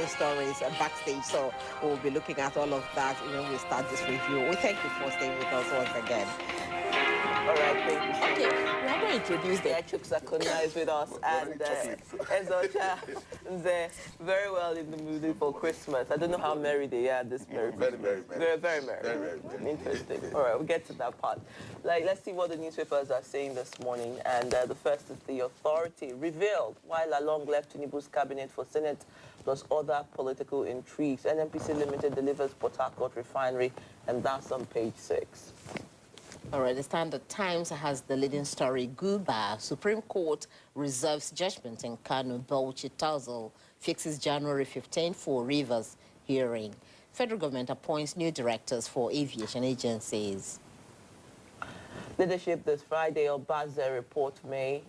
stories backstage. So we'll be looking at all of that when we start this review. We thank you for staying with us once again. All right, thank you. Okay, we are going to introduce the Chukwusakunna is with us, and Ezocha is very well in the mood for Christmas. I don't know how merry they are this merry Christmas. Very merry. Very interesting. All right, we'll get to that part. Let's see what the newspapers are saying this morning. And the first is the authority revealed while Along left Tinubu's cabinet for Senate plus other political intrigues. NNPC Limited delivers Port Harcourt refinery, and that's on page 6. All right, the Standard Times has the leading story, Guba. Supreme Court reserves judgment in Kano. Bauchi Tazel fixes January 15 for Rivers hearing. Federal government appoints new directors for aviation agencies. Leadership this Friday, Obaze report may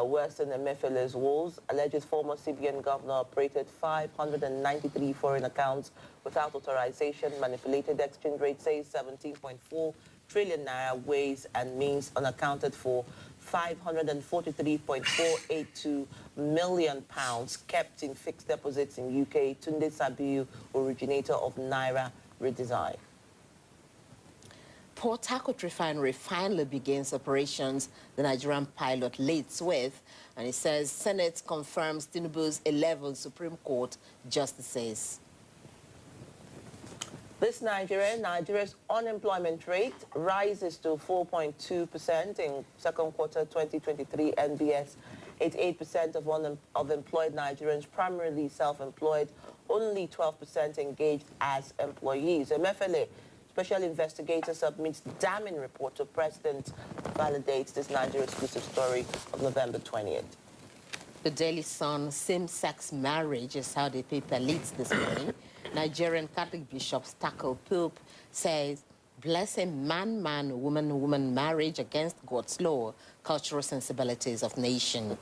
worsen Emefiele's woes. Alleges former CBN governor operated 593 foreign accounts without authorization. Manipulated exchange rate, says 17.4 trillion naira, ways and means unaccounted for 543.482 million pounds kept in fixed deposits in UK. Tunde Sabiu, originator of Naira redesign. Port Harcourt refinery finally begins operations, the Nigerian pilot leads with, and it says Senate confirms Tinubu's 11 Supreme Court justices. This Nigeria's unemployment rate rises to 4.2% in second quarter 2023. NBS, 88% of employed Nigerians, primarily self-employed, only 12% engaged as employees. Emefiele, special investigator, submits damning report to President, validates this Nigeria exclusive story of November 20th. The Daily Sun, same-sex marriage is how the paper leads this morning. Nigerian Catholic bishops tackle Pope, says blessing man-man, woman-woman marriage against God's law, cultural sensibilities of nation.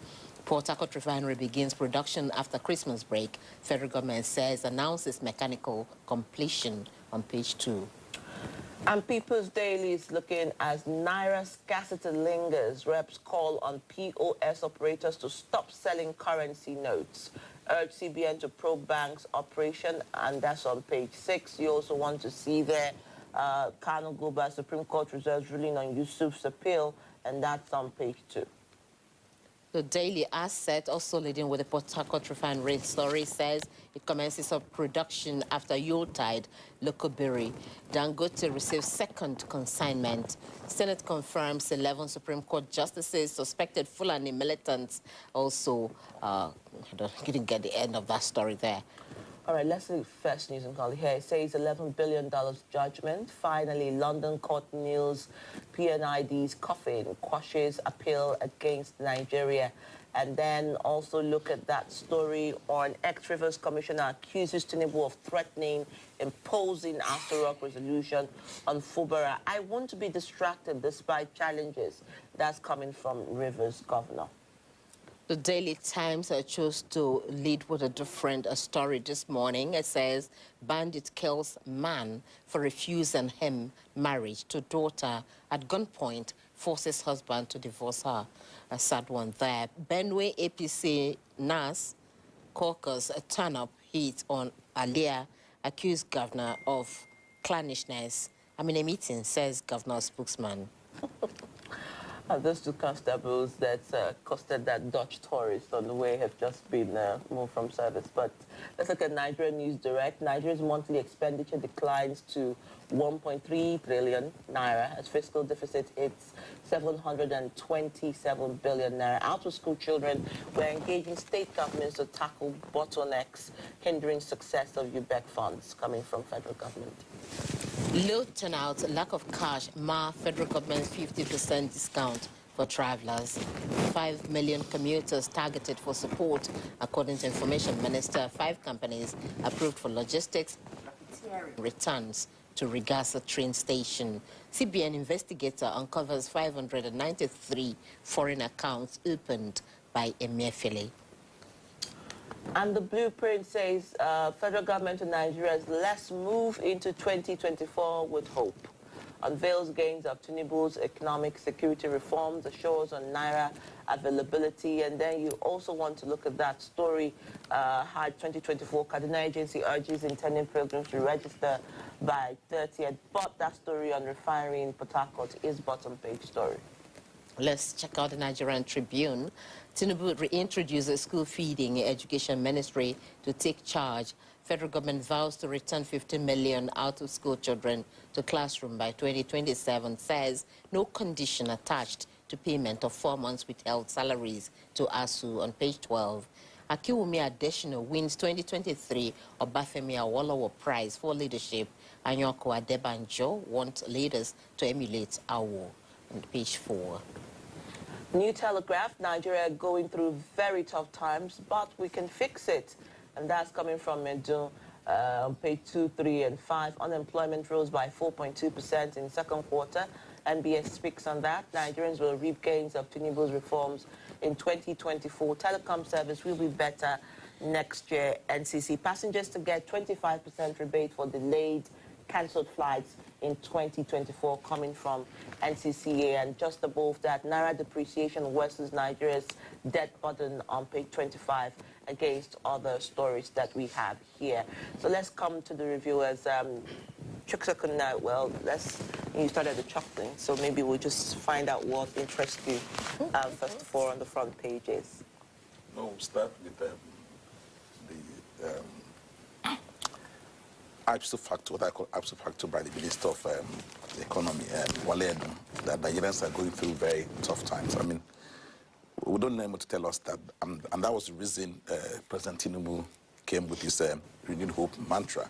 Port Harcourt refinery begins production after Christmas break. Federal government says announces mechanical completion on page 2. And People's Daily is looking as Naira scarcity lingers. Reps call on POS operators to stop selling currency notes. Urge CBN to probe banks' operation, and that's on page 6. You also want to see there Kano Guba Supreme Court reserves ruling on Yusuf's appeal, and that's on page 2. The Daily Asset, also leading with the Port Harcourt refinery story, says it commences of production after Yuletide. Lokobiri. Dangote receives second consignment. Senate confirms 11 Supreme Court justices, suspected Fulani militants. Also, I didn't get the end of that story there. All right, let's see first news and call it here. It says $11 billion judgment. Finally, London court kneels PNID's coffin, quashes appeal against Nigeria. And then also look at that story on ex-Rivers Commissioner accuses Tinubu of threatening, imposing After Rock resolution on Fubara. I want to be distracted despite challenges. That's coming from Rivers Governor. The Daily Times chose to lead with a different story this morning. It says, bandit kills man for refusing him marriage to daughter at gunpoint, forces husband to divorce her. A sad one there. Benue APC NAS caucus turn-up heat on Alia, accused governor of clannishness. I'm in a meeting, says governor spokesman. Those two constables that costed that Dutch tourist on the way have just been moved from service. But let's look at Nigeria News Direct. Nigeria's monthly expenditure declines to 1.3 trillion naira as fiscal deficit hits 727 billion naira. Out of school children, we're engaging state governments to tackle bottlenecks hindering success of UBEC funds coming from federal government. Low turnout, lack of cash, federal government's 50% discount for travelers. 5 million commuters targeted for support, according to Information Minister. 5 companies approved for logistics, returns to Rigasa train station. CBN investigator uncovers 593 foreign accounts opened by Emefiele. And the blueprint says federal government in Nigeria is let's move into 2024 with hope. unveils gains of Tinubu's economic security reforms, assures on Naira availability, and then you also want to look at that story, Hajj 2024, Kaduna Agency urges intending pilgrims to register by 30th, but that story on refinery in Port Harcourt is bottom page story. Let's check out the Nigerian Tribune. Tinubu reintroduces school feeding education ministry to take charge. Federal government vows to return 15 million out-of-school children to classroom by 2027, says no condition attached to payment of 4 months withheld salaries to ASU on page 12. Akiwumi Adesina wins 2023 Obafemi Awolowo Prize for Leadership. Anyoko Adebanjo wants leaders to emulate Awo on page 4. New Telegraph, Nigeria going through very tough times, but we can fix it. And that's coming from Edo, on page 2, 3, and 5. Unemployment rose by 4.2% in second quarter. NBS speaks on that. Nigerians will reap gains of Tinubu's reforms in 2024. Telecom service will be better next year. NCC passengers to get 25% rebate for delayed, cancelled flights in 2024 coming from NCCA, and just above that, Naira depreciation versus Nigeria's debt burden on page 25 against other stories that we have here. So let's come to the reviewers. Chukwuka, well, you started the chuckling, so maybe we'll just find out what interests you first of all on the front pages. No, we'll start with the ipso facto, what I call ipso facto by the Minister of the Economy, Wale Edun, that Nigerians are going through very tough times. I mean, we don't know him to tell us that, and that was the reason President Tinubu came with his renewed hope mantra.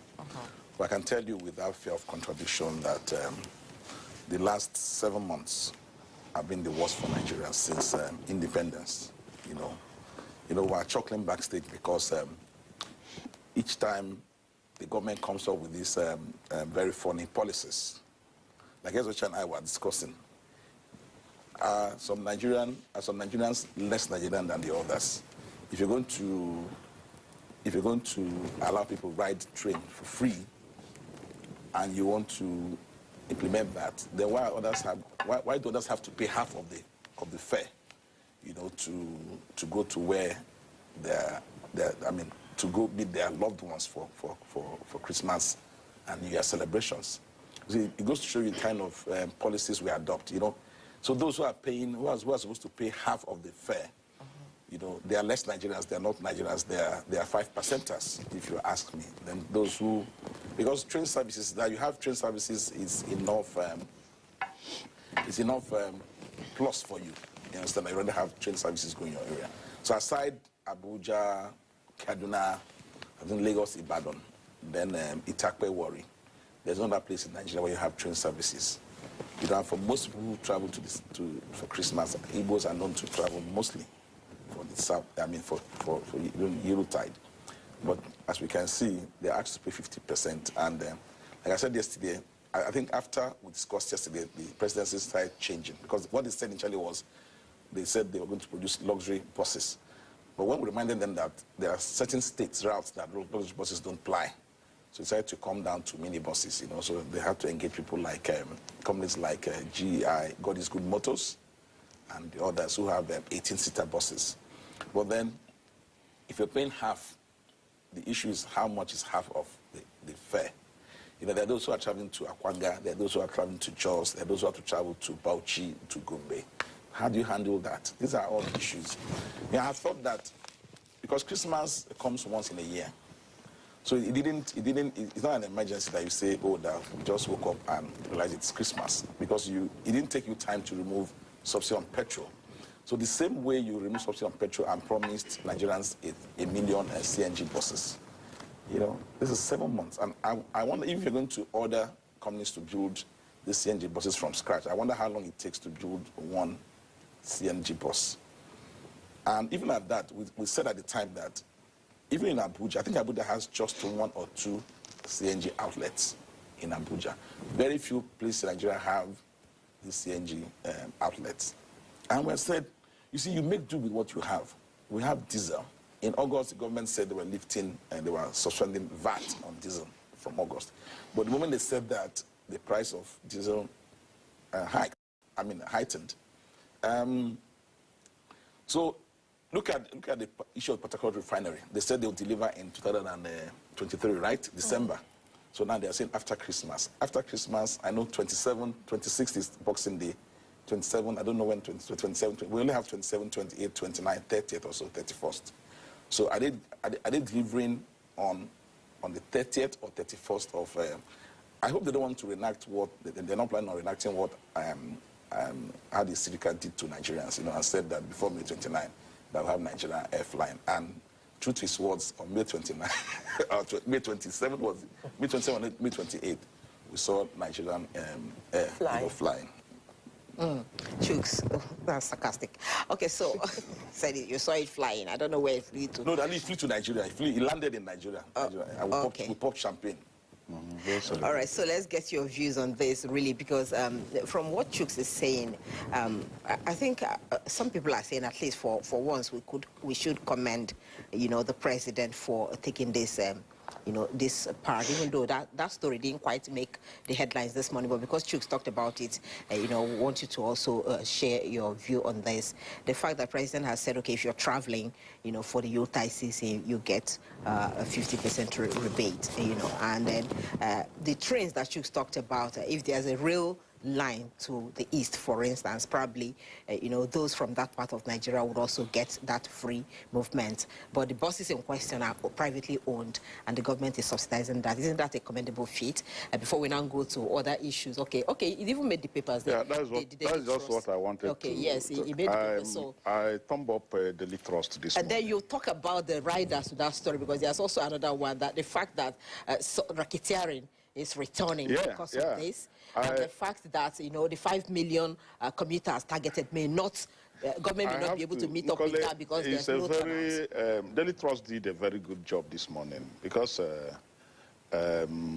But I can tell you without fear of contradiction that the last 7 months have been the worst for Nigerians since independence. We're chuckling backstage because each time the government comes up with these very funny policies, like Ezocha and I were discussing, some Nigerians less Nigerian than the others. If you're going to allow people to ride train for free, and you want to implement that, then why do others have to pay half of the fare? To go to where to go meet their loved ones for Christmas and New Year celebrations. See, it goes to show you the kind of policies we adopt. So those who are paying, who are supposed to pay half of the fare, they are less Nigerians, they are not Nigerians, they are 5%ers, if you ask me. Then those who, because train services, that you have train services is enough plus for you. You understand? You already have train services going in your area. So aside Abuja, Kaduna, I think Lagos, Ibadan, then Itakpe, Warri, there's another place in Nigeria where you have train services. For most people who travel for Christmas, Igbos are known to travel mostly for the south, for Eurotide. But as we can see, they're asked to pay 50%. And like I said yesterday, I think after we discussed yesterday, the presidency started changing. Because what they said initially was, they said they were going to produce luxury buses. But when we reminded them that there are certain states routes that luxury buses don't ply, so they decided to come down to mini buses, so they had to engage people like companies like GI, God is Good Motors, and the others who have 18-seater buses. But then, if you're paying half, the issue is how much is half of the fare. There are those who are traveling to Akwanga, there are those who are traveling to Jos, there are those who have to travel to Bauchi, to Gombe. How do you handle that? These are all issues. I thought that because Christmas comes once in a year, so it's not an emergency that you say, oh, that we just woke up and realized it's Christmas, because it didn't take you time to remove subsidy on petrol. So the same way you remove subsidy on petrol and promised Nigerians 1 million CNG buses, this is 7 months. And I wonder if you're going to order companies to build the CNG buses from scratch, I wonder how long it takes to build one CNG bus. And even at that, we said at the time that even in Abuja, I think Abuja has just 1 or 2 CNG outlets in Abuja. Very few places in Nigeria have the CNG outlets. And we said, you see, you make do with what you have. We have diesel. In August, the government said they were lifting and they were suspending VAT on diesel from August. But the moment they said that, the price of diesel heightened. So look at the issue of Port Harcourt refinery. They said they'll deliver in 2023, right? December. So now they are saying after Christmas. After Christmas, I know 26th is Boxing Day. 27, I don't know when, 27, we only have 27, 28, 29, 30th or so, 31st. So are they delivering on the 30th or 31st of, I hope they don't want to reenact what, they're not planning on reenacting what how the Sirika did to Nigerians, and said that before May 29, they'll have Nigerian air flying. And true to his words, on May 29, May 27 was it? May 27, May 28, we saw Nigerian air flying. Chooks, that's sarcastic. Okay, so said you saw it flying. I don't know where it flew to. No, he flew to Nigeria. He landed in Nigeria. We popped champagne. All right, so let's get your views on this, really, because from what Chooks is saying, I think some people are saying, at least for once, we should commend, the president for taking this. This part, even though that story didn't quite make the headlines this morning, but because Chooks talked about it, we want you to also share your view on this. The fact that the president has said, okay, if you're traveling, for the youth ICC, you get a 50% rebate, and then the trains that Chooks talked about, if there's a real line to the east, for instance, probably, those from that part of Nigeria would also get that free movement. But the buses in question are privately owned, and the government is subsidizing that. Isn't that a commendable feat? Before we now go to other issues, okay, it even made the papers. Yeah, that's just what I wanted to. Okay, yes, it made the papers. So I thumb up Daily Trust this morning. And then you talk about the riders to that story, because there's also another one, that the fact that racketeering is returning because of this, and the fact that the 5 million commuters targeted may not, government may not be able to meet up with that because there's no turnout. Daily Trust did a very good job this morning because of the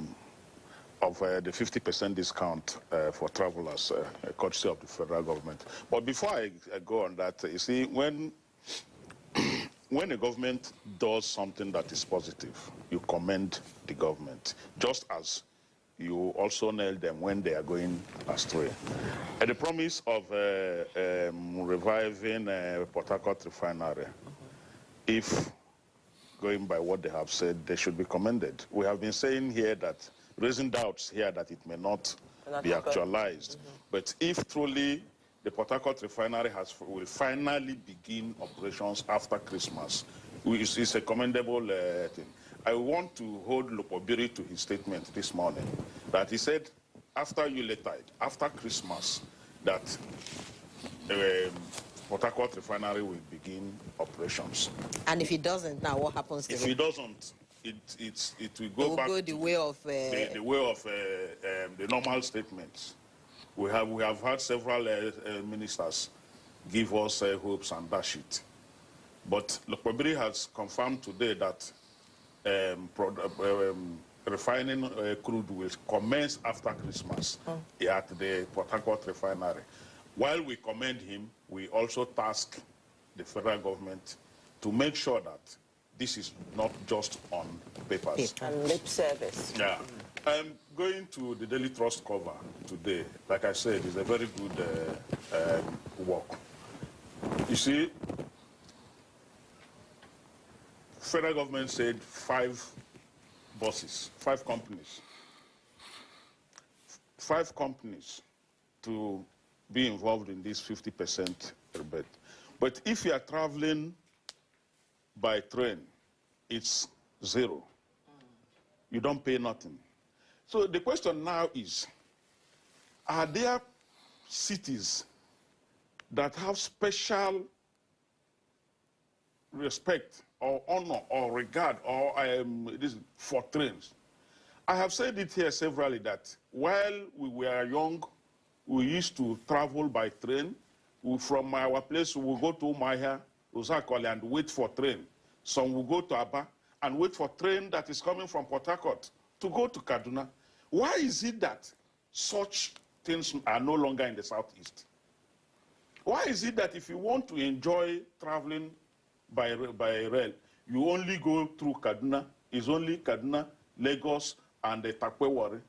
50% discount for travelers, courtesy of the federal government. But before I go on that, you see, when a government does something that is positive, you commend the government, just as you also nail them when they are going astray. And the promise of reviving Port Harcourt refinery, if going by what they have said, they should be commended. We have been saying here that, raising doubts here that it may not be actualized. But if truly the Port Harcourt refinery will finally begin operations after Christmas, which is a commendable thing. I want to hold Lopobiri to his statement this morning, that he said after Yuletide, after Christmas, that Port Harcourt refinery will begin operations. And if he doesn't, now what happens to If he doesn't, it will go back to the way of the way of the normal statements. We have had several ministers give us hopes and dash it. But Lopobiri has confirmed today that refining crude will commence after Christmas at the Port Harcourt refinery. While we commend him, we also task the federal government to make sure that this is not just on papers. And lip service. Yeah. Going to the Daily Trust cover today, like I said, is a very good work. You see, federal government said 5 bosses, 5 companies. 5 companies to be involved in this 50% rebate. But if you are traveling by train, it's 0. You don't pay nothing. So the question now is, are there cities that have special respect or honor or regard or for trains? I have said it here severally that while we were young, we used to travel by train. From our place, we will go to Umahia, Uzakwali, and wait for train. Some will go to Aba and wait for train that is coming from Port Harcourt to go to Kaduna. Why is it that such things are no longer in the southeast? Why is it that if you want to enjoy traveling by rail, you only go through Kaduna? It's only Kaduna, Lagos, and Takpe Warri.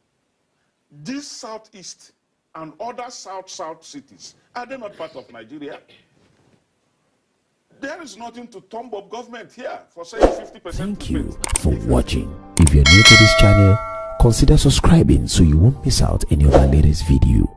this southeast and other south-south cities, are they not part of Nigeria? There is nothing to thumb up government here for saying 50%. Thank you for watching. If you're new to this channel, consider subscribing so you won't miss out any of our latest video.